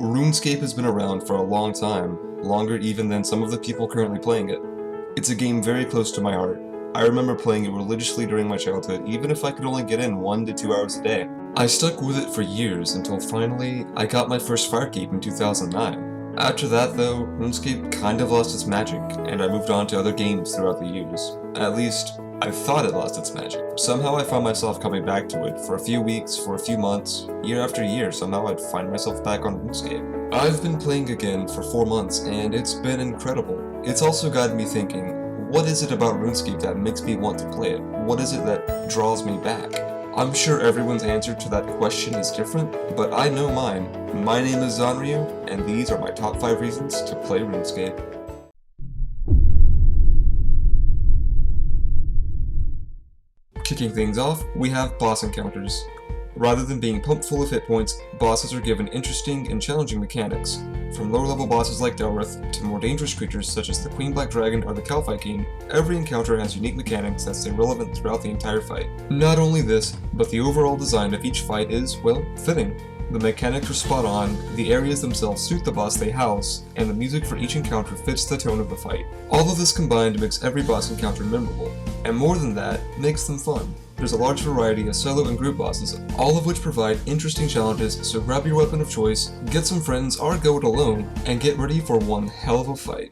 RuneScape has been around for a long time, longer even than some of the people currently playing it. It's a game very close to my heart. I remember playing it religiously during my childhood, even if I could only get in 1 to 2 hours a day. I stuck with it for years until finally I got my first Firekeep in 2009. After that though, RuneScape kind of lost its magic, and I moved on to other games throughout the years. At least, I thought it lost its magic. Somehow I found myself coming back to it for a few weeks, for a few months, year after year. Somehow I'd find myself back on RuneScape. I've been playing again for 4 months and it's been incredible. It's also gotten me thinking, what is it about RuneScape that makes me want to play it? What is it that draws me back? I'm sure everyone's answer to that question is different, but I know mine. My name is Zanryu, and these are my top 5 reasons to play RuneScape. Kicking things off, we have boss encounters. Rather than being pumped full of hit points, bosses are given interesting and challenging mechanics. From lower level bosses like Delrith, to more dangerous creatures such as the Queen Black Dragon or the Kalphiking, every encounter has unique mechanics that stay relevant throughout the entire fight. Not only this, but the overall design of each fight is, well, fitting. The mechanics are spot on, the areas themselves suit the boss they house, and the music for each encounter fits the tone of the fight. All of this combined makes every boss encounter memorable, and more than that, makes them fun. There's a large variety of solo and group bosses, all of which provide interesting challenges, so grab your weapon of choice, get some friends or go it alone, and get ready for one hell of a fight.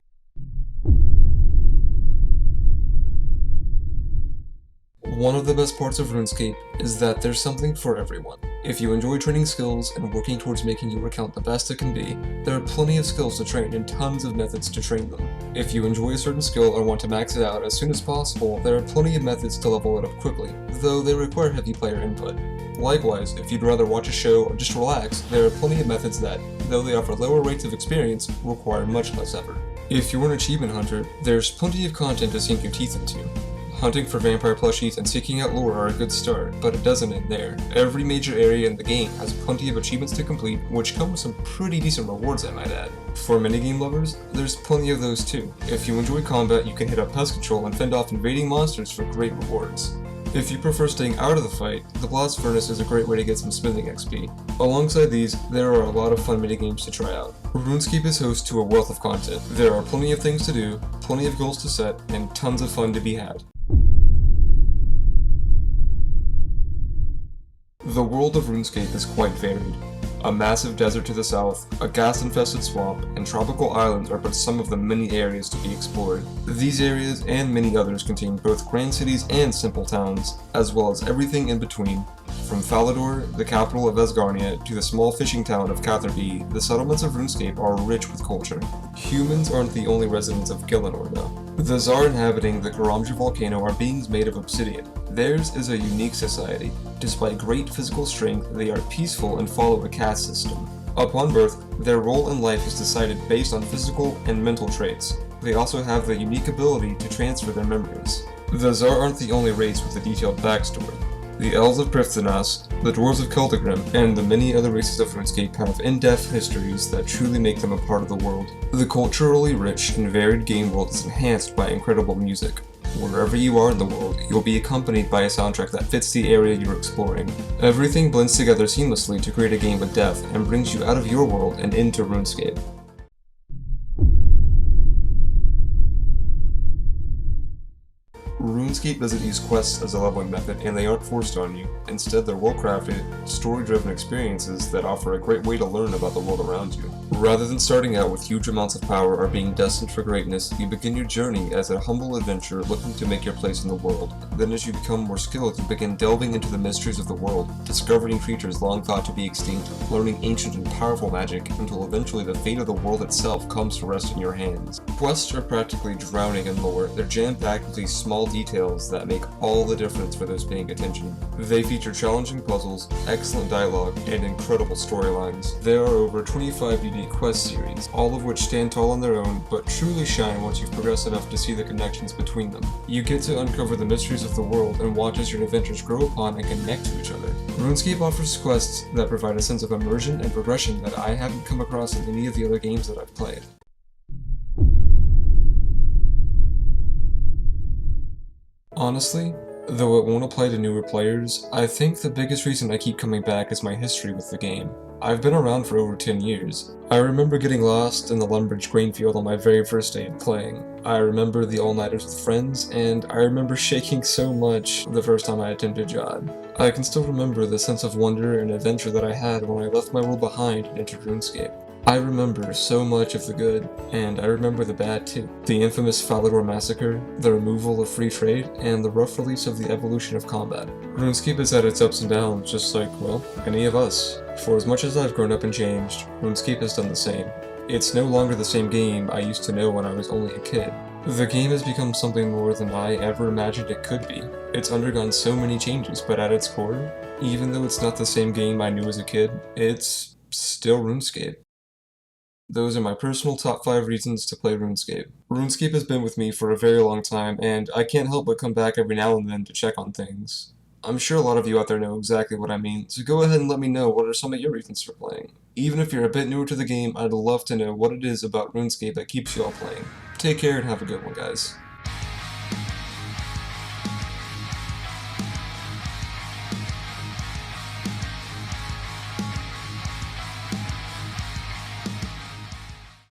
One of the best parts of RuneScape is that there's something for everyone. If you enjoy training skills and working towards making your account the best it can be, there are plenty of skills to train and tons of methods to train them. If you enjoy a certain skill or want to max it out as soon as possible, there are plenty of methods to level it up quickly, though they require heavy player input. Likewise, if you'd rather watch a show or just relax, there are plenty of methods that, though they offer lower rates of experience, require much less effort. If you're an achievement hunter, there's plenty of content to sink your teeth into. Hunting for vampire plushies and seeking out lore are a good start, but it doesn't end there. Every major area in the game has plenty of achievements to complete, which come with some pretty decent rewards I might add. For minigame lovers, there's plenty of those too. If you enjoy combat, you can hit up pest control and fend off invading monsters for great rewards. If you prefer staying out of the fight, the Blast Furnace is a great way to get some smithing XP. Alongside these, there are a lot of fun minigames to try out. RuneScape is host to a wealth of content. There are plenty of things to do, plenty of goals to set, and tons of fun to be had. The world of RuneScape is quite varied. A massive desert to the south, a ghast-infested swamp, and tropical islands are but some of the many areas to be explored. These areas and many others contain both grand cities and simple towns, as well as everything in between. From Falador, the capital of Asgarnia, to the small fishing town of Catherby, the settlements of RuneScape are rich with culture. Humans aren't the only residents of Gielinor though. The Tsar inhabiting the Karamja volcano are beings made of obsidian. Theirs is a unique society. Despite great physical strength, they are peaceful and follow a caste system. Upon birth, their role in life is decided based on physical and mental traits. They also have the unique ability to transfer their memories. The Tsar aren't the only race with a detailed backstory. The Elves of Prifddinas, the Dwarves of Keltigrim, and the many other races of RuneScape have in-depth histories that truly make them a part of the world. The culturally rich and varied game world is enhanced by incredible music. Wherever you are in the world, you'll be accompanied by a soundtrack that fits the area you're exploring. Everything blends together seamlessly to create a game with depth and brings you out of your world and into RuneScape. RuneScape doesn't use quests as a leveling method, and they aren't forced on you. Instead, they're well-crafted, story-driven experiences that offer a great way to learn about the world around you. Rather than starting out with huge amounts of power or being destined for greatness, you begin your journey as a humble adventurer looking to make your place in the world. Then as you become more skilled, you begin delving into the mysteries of the world, discovering creatures long thought to be extinct, learning ancient and powerful magic, until eventually the fate of the world itself comes to rest in your hands. Quests are practically drowning in lore. They're jam-packed with these small details that make all the difference for those paying attention. They feature challenging puzzles, excellent dialogue, and incredible storylines. There are over 25 unique quest series, all of which stand tall on their own, but truly shine once you've progressed enough to see the connections between them. You get to uncover the mysteries of the world and watch as your adventures grow upon and connect to each other. RuneScape offers quests that provide a sense of immersion and progression that I haven't come across in any of the other games that I've played. Honestly, though it won't apply to newer players, I think the biggest reason I keep coming back is my history with the game. I've been around for over 10 years. I remember getting lost in the Lumbridge grain field on my very first day of playing. I remember the all-nighters with friends, and I remember shaking so much the first time I attempted Jod. I can still remember the sense of wonder and adventure that I had when I left my world behind and entered RuneScape. I remember so much of the good, and I remember the bad too. The infamous Falador massacre, the removal of free trade, and the rough release of the evolution of combat. RuneScape has had its ups and downs, just like, well, any of us. For as much as I've grown up and changed, RuneScape has done the same. It's no longer the same game I used to know when I was only a kid. The game has become something more than I ever imagined it could be. It's undergone so many changes, but at its core, even though it's not the same game I knew as a kid, it's still RuneScape. Those are my personal top 5 reasons to play RuneScape. RuneScape has been with me for a very long time, and I can't help but come back every now and then to check on things. I'm sure a lot of you out there know exactly what I mean, so go ahead and let me know what are some of your reasons for playing. Even if you're a bit newer to the game, I'd love to know what it is about RuneScape that keeps you all playing. Take care and have a good one, guys.